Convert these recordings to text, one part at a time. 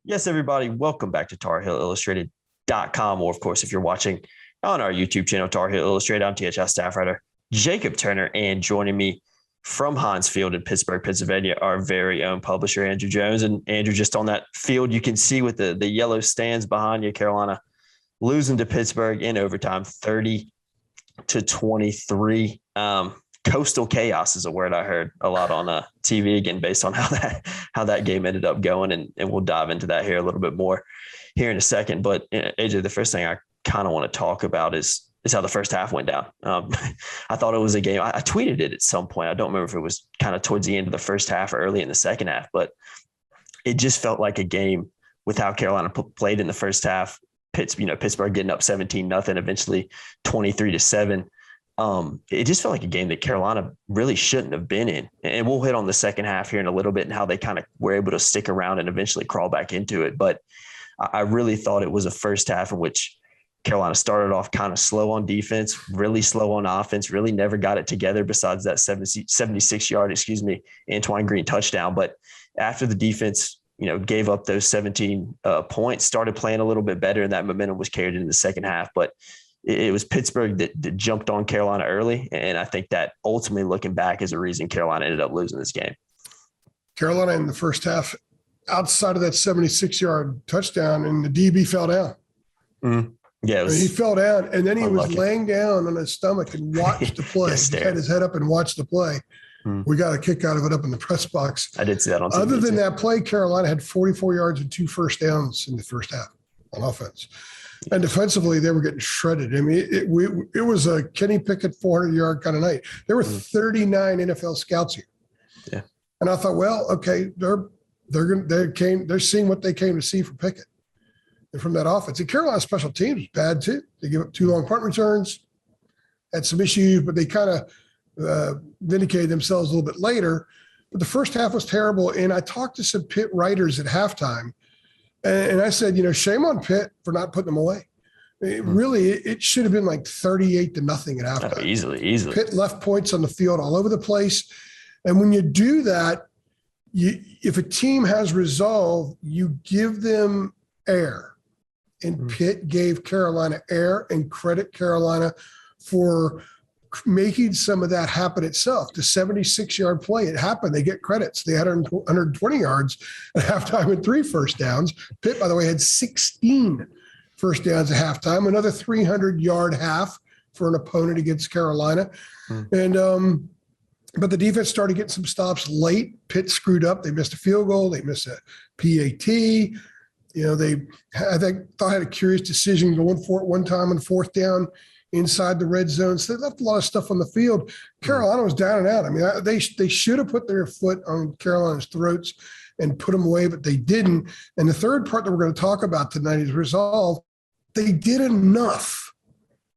Yes, everybody, welcome back to TarHeelIllustrated.com, or of course, if you're watching on our YouTube channel, Tar Heel Illustrated, I'm THS staff writer Jacob Turner, and joining me from Heinz Field in Pittsburgh, Pennsylvania, our very own publisher, Andrew Jones. And Andrew, just on that field, you can see with the yellow stands behind you, Carolina losing to Pittsburgh in overtime, 30-23. Coastal chaos is a word I heard a lot on TV again, based on how that game ended up going. And we'll dive into that here a little bit more here in a second. But AJ, the first thing I kind of want to talk about is how the first half went down. I thought it was a game. I tweeted it at some point. I don't remember if it was kind of towards the end of the first half or early in the second half, but it just felt like a game with how Carolina played in the first half. Pittsburgh getting up 17-0, eventually 23-7. It just felt like a game that Carolina really shouldn't have been in. And we'll hit on the second half here in a little bit and how they kind of were able to stick around and eventually crawl back into it. But I really thought it was a first half in which Carolina started off kind of slow on defense, really slow on offense, really never got it together besides that 76-yard, Antoine Green touchdown. But after the defense, gave up those 17 points, started playing a little bit better, and that momentum was carried into the second half. But it was Pittsburgh that jumped on Carolina early, and I think that ultimately, looking back, is a reason Carolina ended up losing this game. Carolina in the first half, outside of that 76-yard touchdown, and the DB fell down. Mm-hmm. Yeah, he fell down, and then he was laying down on his stomach and watched the play. He had his head up and watched the play. We got a kick out of it up in the press box. I did see that on TV. Other than that play, Carolina had 44 yards and 2 first downs in the first half on offense. And defensively, they were getting shredded. I mean, it was a Kenny Pickett 400-yard kind of night. There were 39 NFL scouts here. Yeah. And I thought, well, okay, they're seeing what they came to see from Pickett and from that offense. And Carolina's special teams was bad too. They gave up 2 long punt returns, had some issues, but they kind of vindicated themselves a little bit later. But the first half was terrible. And I talked to some Pitt writers at halftime, and I said, shame on Pitt for not putting them away. Really, it should have been like 38-0 at halftime. Oh, easily. Pitt left points on the field all over the place. And when you do that, if a team has resolve, you give them air. And Pitt gave Carolina air and credit Carolina for making some of that happen itself. The 76-yard play, it happened. They get credits. They had 120 yards at halftime and 3 first downs. Pitt, by the way, had 16 first downs at halftime, another 300-yard half for an opponent against Carolina. And but the defense started getting some stops late. Pitt screwed up. They missed a field goal. They missed a PAT. They had a curious decision going for it one time on 4th down inside the red zone. So they left a lot of stuff on the field. Carolina was down and out. I mean, they should have put their foot on Carolina's throats and put them away, but they didn't. And the third part that we're going to talk about tonight is resolve. They did enough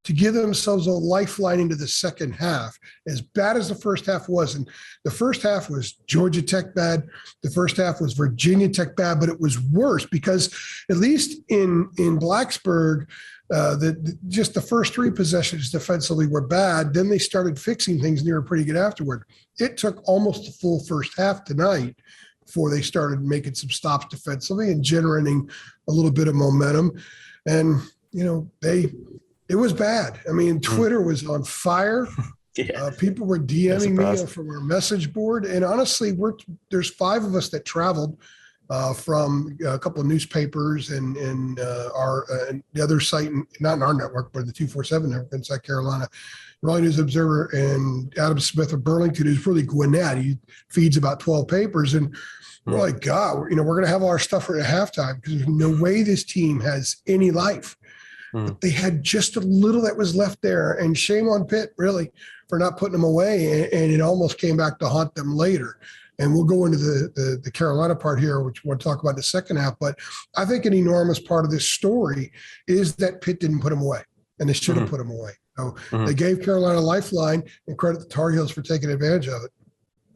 to give themselves a lifeline into the second half, as bad as the first half was. And the first half was Georgia Tech bad. The first half was Virginia Tech bad, but it was worse because at least in Blacksburg, just the first 3 possessions defensively were bad. Then they started fixing things and they were pretty good afterward. It took almost the full first half tonight before they started making some stops defensively and generating a little bit of momentum. And, it was bad. I mean, Twitter was on fire. Yeah. People were DMing me from our message board. And honestly, there's 5 of us that traveled from a couple of newspapers and our the other site, not in our network, but the 247 network in South Carolina, Raleigh News Observer, and Adam Smith of Burlington, who's really Gwinnett. He feeds about 12 papers. And we're like, God, we're going to have all our stuff at halftime because there's no way this team has any life. But they had just a little that was left there. And shame on Pitt, really, for not putting them away. And it almost came back to haunt them later. And we'll go into the Carolina part here, which we'll talk about in the second half. But I think an enormous part of this story is that Pitt didn't put them away, and they should have put them away. So they gave Carolina a lifeline, and credit the Tar Heels for taking advantage of it.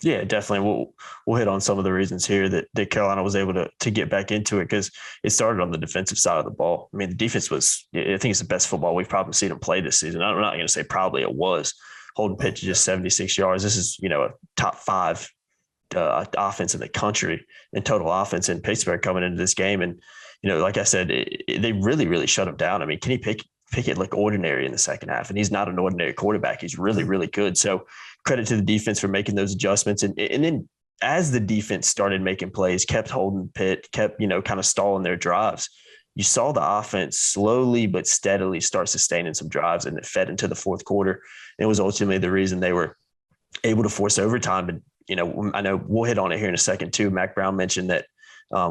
Yeah, definitely. We'll hit on some of the reasons here that Carolina was able to get back into it, because it started on the defensive side of the ball. I mean, the defense was, I think it's the best football we've probably seen them play this season. I'm not going to say probably, it was holding Pitt to just 76 yards. This is, a top 5 offense in the country and total offense in Pittsburgh coming into this game. And, like I said, they really, really shut him down. I mean, Kenny Pickett looked ordinary in the second half, and he's not an ordinary quarterback. He's really, really good. So credit to the defense for making those adjustments. And then as the defense started making plays, kept holding Pitt, kept, kind of stalling their drives, you saw the offense slowly but steadily start sustaining some drives, and it fed into the fourth quarter. It was ultimately the reason they were able to force overtime. And, I know we'll hit on it here in a second too. Mac Brown mentioned that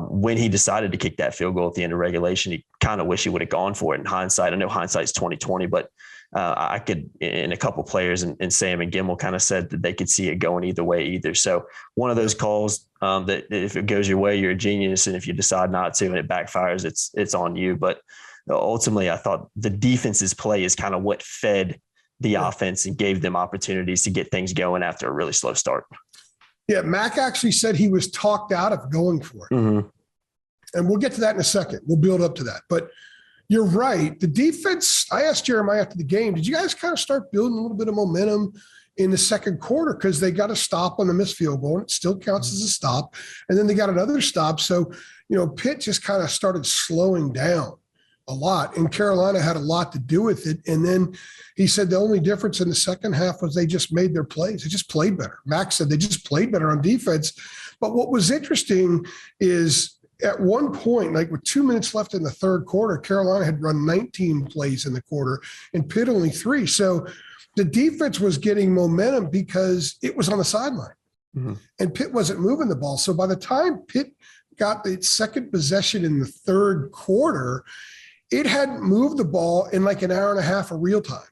when he decided to kick that field goal at the end of regulation, he kind of wish he would have gone for it in hindsight. I know hindsight's 20/20, but I could, in a couple players, and Sam and Gimmel kind of said that they could see it going either way either. So one of those calls that if it goes your way, you're a genius. And if you decide not to and it backfires, it's on you. But ultimately, I thought the defense's play is kind of what fed the offense and gave them opportunities to get things going after a really slow start. Yeah, Mac actually said he was talked out of going for it. Mm-hmm. And we'll get to that in a second. We'll build up to that. But you're right. The defense, I asked Jeremiah after the game, did you guys kind of start building a little bit of momentum in the second quarter? Because they got a stop on the missed field goal, and it still counts as a stop. And then they got another stop. So, Pitt just kind of started slowing down a lot, and Carolina had a lot to do with it. And then he said the only difference in the second half was they just made their plays. They just played better. Max said they just played better on defense. But what was interesting is at one point, like with 2 minutes left in the third quarter, Carolina had run 19 plays in the quarter and Pitt only 3. So the defense was getting momentum because it was on the sideline, and Pitt wasn't moving the ball. So by the time Pitt got the second possession in the third quarter, it hadn't moved the ball in like an hour and a half of real time.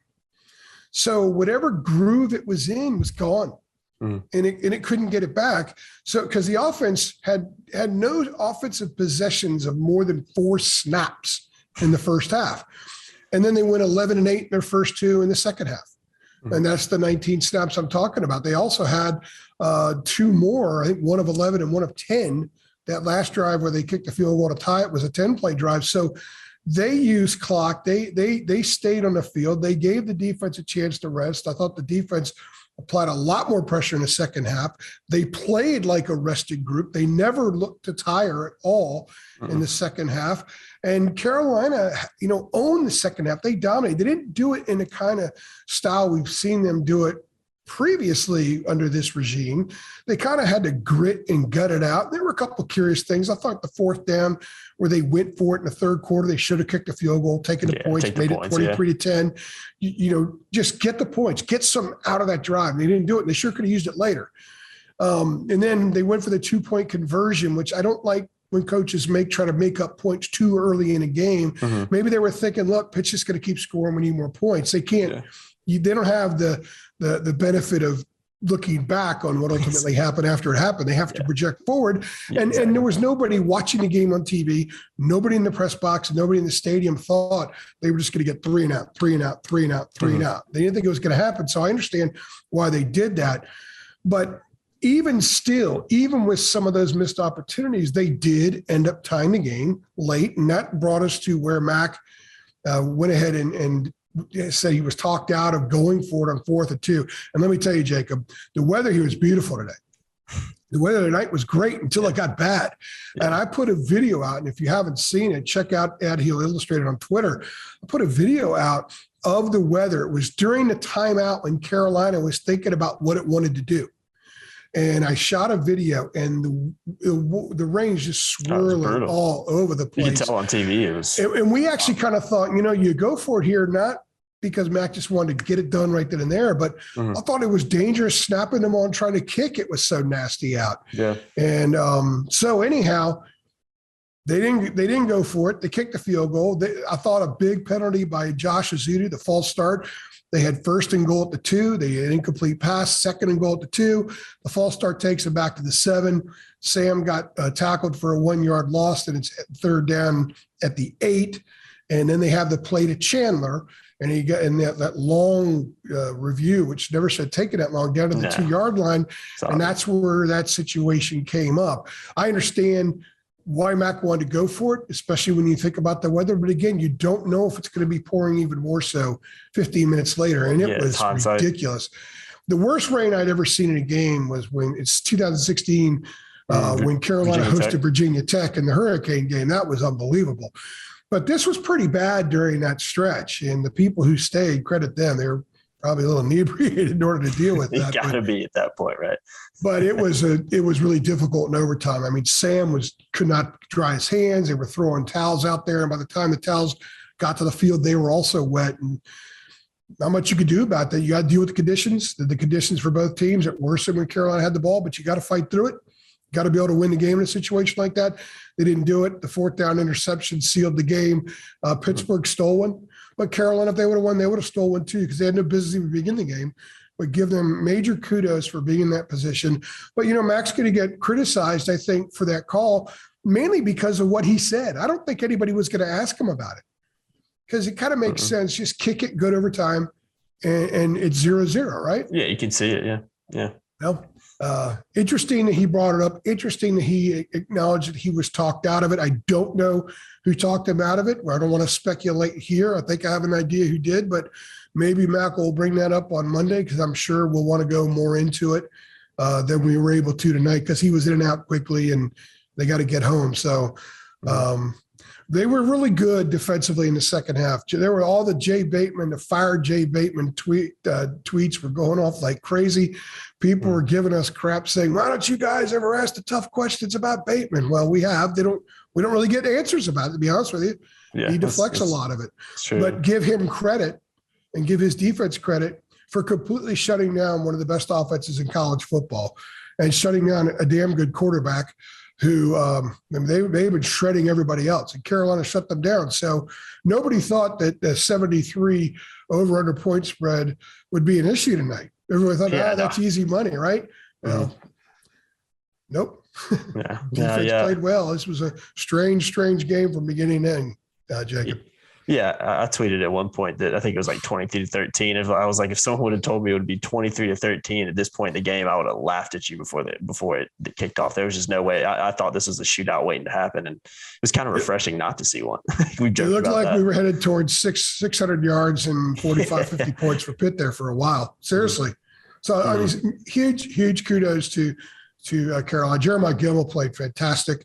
So whatever groove it was in was gone, and it couldn't get it back. So because the offense had no offensive possessions of more than 4 snaps in the first half. And then they went 11-8 in their first 2 in the second half. And that's the 19 snaps I'm talking about. They also had 2 more, I think one of 11 and one of 10. That last drive where they kicked the field goal to tie it was a 10-play drive. So they used clock. They stayed on the field. They gave the defense a chance to rest. I thought the defense applied a lot more pressure in the second half. They played like a rested group. They never looked to tire at all in the second half. And Carolina, owned the second half. They dominated. They didn't do it in the kind of style we've seen them do it previously under this regime. They kind of had to grit and gut it out. There were a couple of curious things. I thought the fourth down where they went for it in the third quarter, they should have kicked a field goal, taken the points, made it 23-10. Just get the points, get some out of that drive. They didn't do it. And they sure could have used it later. And then they went for the 2-point conversion, which I don't like when coaches try to make up points too early in a game. Maybe they were thinking, look, Pitt's just going to keep scoring. We need more points. They can't. They don't have the benefit of looking back on what ultimately happened after it happened. They have to project forward. And there was nobody watching the game on TV, nobody in the press box, nobody in the stadium thought they were just going to get 3 and out, 3 and out, 3 and out, 3 and out. They didn't think it was going to happen. So I understand why they did that. But even still, even with some of those missed opportunities, they did end up tying the game late. And that brought us to where Mac went ahead and said he was talked out of going for it on 4th and 2. And let me tell you, Jacob, the weather here was beautiful today. The weather tonight was great until it got bad. And I put a video out, and if you haven't seen it, check out Ad Heel Illustrated on Twitter. I put a video out of the weather. It was during the timeout when Carolina was thinking about what it wanted to do. And I shot a video, and the rain's just swirling all over the place. You could tell on TV it was. And we actually kind of thought, you go for it here, not because Mac just wanted to get it done right then and there, but I thought it was dangerous snapping them on trying to kick. It was so nasty out. Yeah. And so anyhow, they didn't go for it. They kicked the field goal. I thought a big penalty by Josh Azudu, the false start. They had 1st and goal at the 2. They had an incomplete pass, 2nd and goal at the 2. The false start takes them back to the 7. Sam got tackled for a 1-yard loss, and it's 3rd down at the 8. And then they have the play to Chandler, and he got in that long review, which never should take it that long, down to the 2-yard line. And that's where that situation came up. I understand why Mac wanted to go for it, especially when you think about the weather. But again, you don't know if it's going to be pouring even more so 15 minutes later. And it was ridiculous. The worst rain I'd ever seen in a game was when it's 2016 when Carolina hosted Virginia Tech in the Hurricane game. That was unbelievable. But this was pretty bad during that stretch. And the people who stayed, credit them, they were probably a little inebriated in order to deal with that. You got to be at that point, right? But it was really difficult in overtime. I mean, Sam could not dry his hands. They were throwing towels out there. And by the time the towels got to the field, they were also wet. And not much you could do about that. You got to deal with the conditions. The conditions for both teams are worse than when Carolina had the ball, but you got to fight through it. You got to be able to win the game in a situation like that. They didn't do it. The fourth down interception sealed the game. Pittsburgh stole one. But Carolina, if they would have won, they would have stole one too, because they had no business even beginning the game. But give them major kudos for being in that position. But, Mac's going to get criticized, I think, for that call, mainly because of what he said. I don't think anybody was going to ask him about it, because it kind of makes sense. Just kick it, good overtime, and it's 0-0, right? Yeah, you can see it. Yeah. Yeah. Well, interesting that he brought it up. Interesting that he acknowledged that he was talked out of it. I don't know who talked him out of it. I don't want to speculate here. I think I have an idea who did, but maybe Mac will bring that up on Monday, because I'm sure we'll want to go more into it than we were able to tonight, because he was in and out quickly and they got to get home. So they were really good defensively in the second half. There were all the fire Jay Bateman tweets were going off like crazy. People were giving us crap saying, why don't you guys ever ask the tough questions about Bateman? Well, we have. We don't really get answers about it, to be honest with you. Yeah, he deflects a lot of it. But give him credit and give his defense credit for completely shutting down one of the best offenses in college football and shutting down a damn good quarterback who they've been shredding everybody else, and Carolina shut them down. So nobody thought that the 73 over-under point spread would be an issue tonight. Everybody thought, that's easy money, right? Well, nope. Yeah. Defense played well. This was a strange game from beginning to end, Jacob. Yeah, I tweeted at one point that I think it was like 23-13. If I was like, if someone would have told me it would be 23-13 at this point in the game, I would have laughed at you before it kicked off. There was just no way. I thought this was a shootout waiting to happen, and it was kind of refreshing not to see one. It looked like we were headed towards 600 yards and 45, 50 points for Pitt there for a while. Seriously. So I mean, huge kudos to Carolina. Jeremiah Gilmore played fantastic.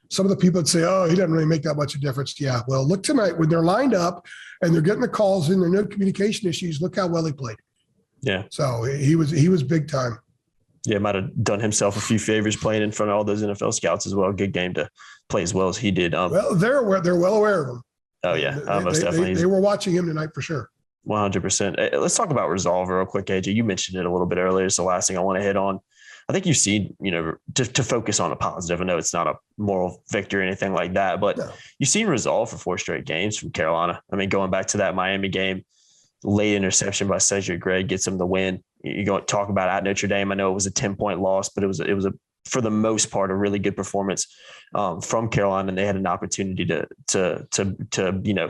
Some of the people would say, he doesn't really make that much of a difference. Yeah, well, look tonight when they're lined up and they're getting the calls in, there are no communication issues. Look how well he played. Yeah. So he was big time. Yeah, might have done himself a few favors playing in front of all those NFL scouts as well. Good game to play as well as he did. Well, they're well aware of him. Oh, yeah. Most definitely. They were watching him tonight for sure. 100%. Let's talk about resolve real quick, AJ. You mentioned it a little bit earlier. It's the last thing I want to hit on. I think you've seen, to focus on a positive. I know it's not a moral victory or anything like that, but you've seen resolve for 4 straight games from Carolina. I mean, going back to that Miami game, late interception by Cedric Gray gets them the win. You go talk about at Notre Dame. I know it was a 10-point loss, but it was a for the most part, a really good performance from Carolina, and they had an opportunity to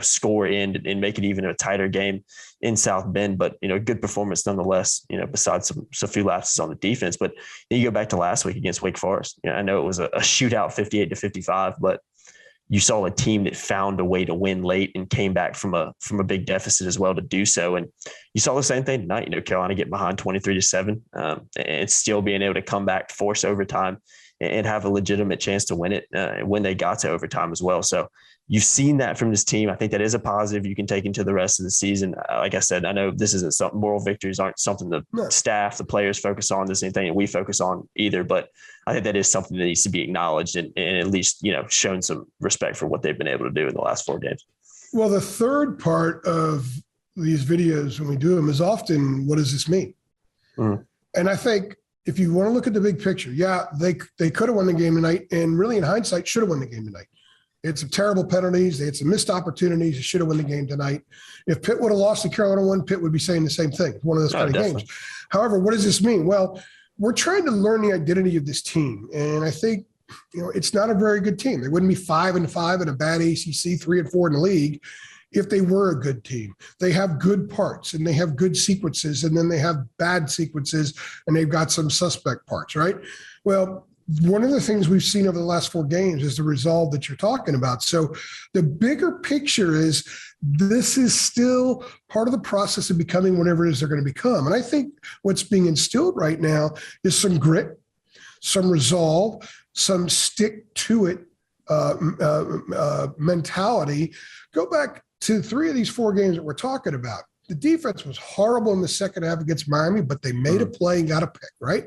score in and make it even a tighter game in South Bend. But good performance nonetheless. Besides some few lapses on the defense. But then you go back to last week against Wake Forest. I know it was a shootout, 58-55, but you saw a team that found a way to win late and came back from a big deficit as well to do so. And you saw the same thing tonight. Carolina get behind 23-7 and still being able to come back, force overtime, and have a legitimate chance to win it when they got to overtime as well. So you've seen that from this team. I think that is a positive you can take into the rest of the season. Like I said, I know this isn't something, moral victories aren't something the staff, the players focus on. This isn't anything that we focus on either, but I think that is something that needs to be acknowledged and at least, shown some respect for what they've been able to do in the last 4 games. Well, the third part of these videos when we do them is often, what does this mean? And I think if you want to look at the big picture, they could have won the game tonight, and really in hindsight should have won the game tonight. They had some terrible penalties. They had some missed opportunities. They should have won the game tonight. If Pitt would have lost to Carolina 1, Pitt would be saying the same thing. One of those kind of games. However, what does this mean? Well, we're trying to learn the identity of this team. And I think, it's not a very good team. They wouldn't be 5-5 in a bad ACC, 3-4 in the league if they were a good team. They have good parts and they have good sequences, and then they have bad sequences and they've got some suspect parts, right? Well, one of the things we've seen over the last 4 games is the resolve that you're talking about. So the bigger picture is this is still part of the process of becoming whatever it is they're going to become. And I think what's being instilled right now is some grit, some resolve, some stick to it mentality. Go back to 3 of these 4 games that we're talking about. The defense was horrible in the second half against Miami, but they made a play and got a pick, right?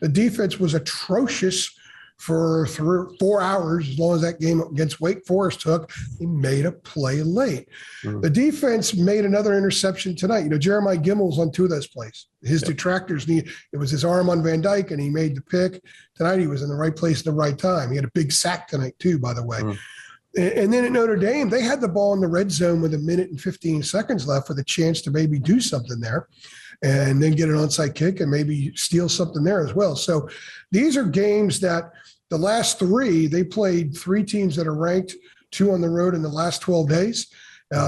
The defense was atrocious for 4 hours, as long as that game against Wake Forest took. They made a play late. The defense made another interception tonight. You know, Jeremiah Gimmel's on 2 of those plays. His detractors, it was his arm on Van Dyke, and he made the pick. Tonight he was in the right place at the right time. He had a big sack tonight too, by the way. And then at Notre Dame, they had the ball in the red zone with 1 minute and 15 seconds left with a chance to maybe do something there and then get an onside kick and maybe steal something there as well. So these are games that the last 3, they played 3 teams that are ranked, 2 on the road in the last 12 days.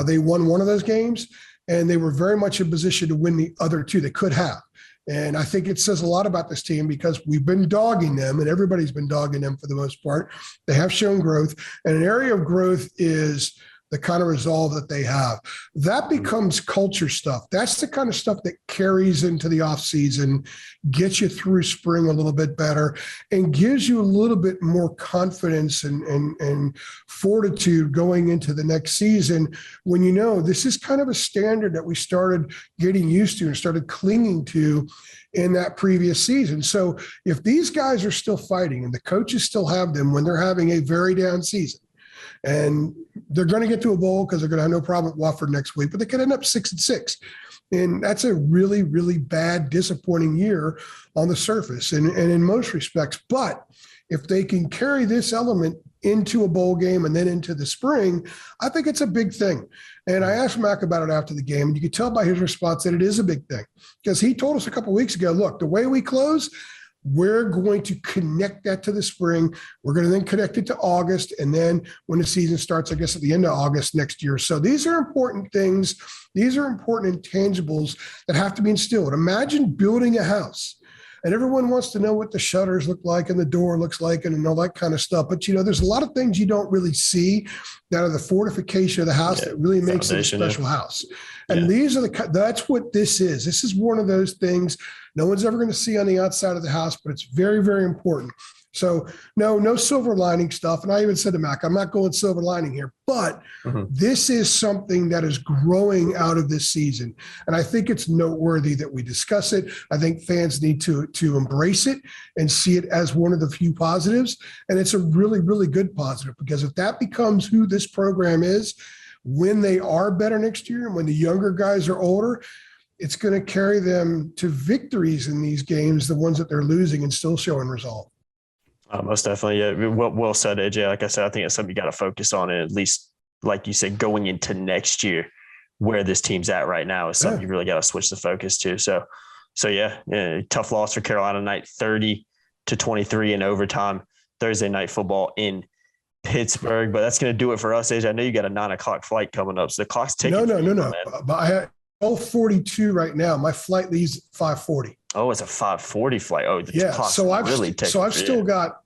They won 1 of those games, and they were very much in position to win the other 2. They could have. And I think it says a lot about this team because we've been dogging them, and everybody's been dogging them for the most part. They have shown growth, and an area of growth is the kind of resolve that they have. That becomes culture stuff. That's the kind of stuff that carries into the offseason, gets you through spring a little bit better, and gives you a little bit more confidence and fortitude going into the next season when you know this is kind of a standard that we started getting used to and started clinging to in that previous season. So if these guys are still fighting and the coaches still have them when they're having a very down season, and they're going to get to a bowl because they're going to have no problem at Wofford next week, but they could end up 6-6. And that's a really, really bad, disappointing year on the surface and in most respects. But if they can carry this element into a bowl game and then into the spring, I think it's a big thing. And I asked Mac about it after the game, and you could tell by his response that it is a big thing because he told us a couple of weeks ago, look, the way we close, we're going to connect that to the spring. We're going to then connect it to August. And then when the season starts, I guess at the end of August next year. So these are important things. These are important intangibles that have to be instilled. Imagine building a house and everyone wants to know what the shutters look like and the door looks like and all that kind of stuff. But, you know, there's a lot of things you don't really see that are the fortification of the house that really makes it a special house. And these are that's what this is. This is one of those things no one's ever going to see on the outside of the house, but it's very, very important. So no silver lining stuff. And I even said to Mac, I'm not going silver lining here, but this is something that is growing out of this season. And I think it's noteworthy that we discuss it. I think fans need to embrace it and see it as one of the few positives. And it's a really, really good positive because if that becomes who this program is, when they are better next year and when the younger guys are older, it's going to carry them to victories in these games, the ones that they're losing and still showing resolve. Most definitely. Yeah. Well said, AJ. Like I said, I think it's something you got to focus on, and at least, like you said, going into next year, where this team's at right now is something you really got to switch the focus to. So yeah, tough loss for Carolina tonight, 30-23 in overtime, Thursday night football in Pittsburgh. But that's going to do it for us, AJ. I know you got a 9:00 flight coming up, so the clock's ticking. No. But I have 12:42 right now. My flight leaves at 5:40. Oh, it's a 5:40 flight. Oh, the clock's So I've really ticking. So I've still got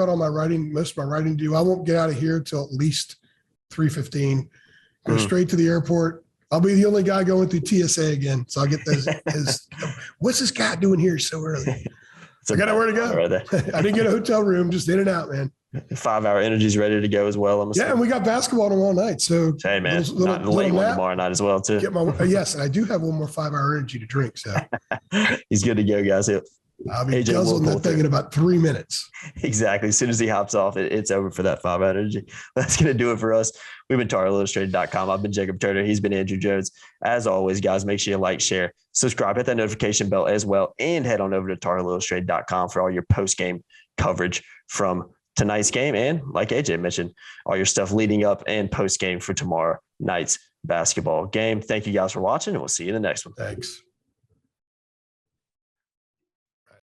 all my writing, most of my writing to do. I won't get out of here till at least 3:15. Go straight to the airport. I'll be the only guy going through TSA again. So I'll get those. What's this guy doing here so early? I got nowhere to go. Right there. I didn't get a hotel room, just in and out, man. 5-hour energy's ready to go as well. And we got basketball tomorrow night. So hey, man, not the late one tomorrow night as well too. Yes, and I do have one more 5-hour energy to drink. So he's good to go, guys. I'll be guzzling that thing in about 3 minutes. Exactly. As soon as he hops off, it's over for that 5-hour energy. That's going to do it for us. We've been TarIllustrated.com. I've been Jacob Turner. He's been Andrew Jones. As always, guys, make sure you like, share, subscribe, hit that notification bell as well, and head on over to TarIllustrated.com for all your post-game coverage from tonight's game. And like AJ mentioned, all your stuff leading up and post-game for tomorrow night's basketball game. Thank you guys for watching, and we'll see you in the next one. Thanks.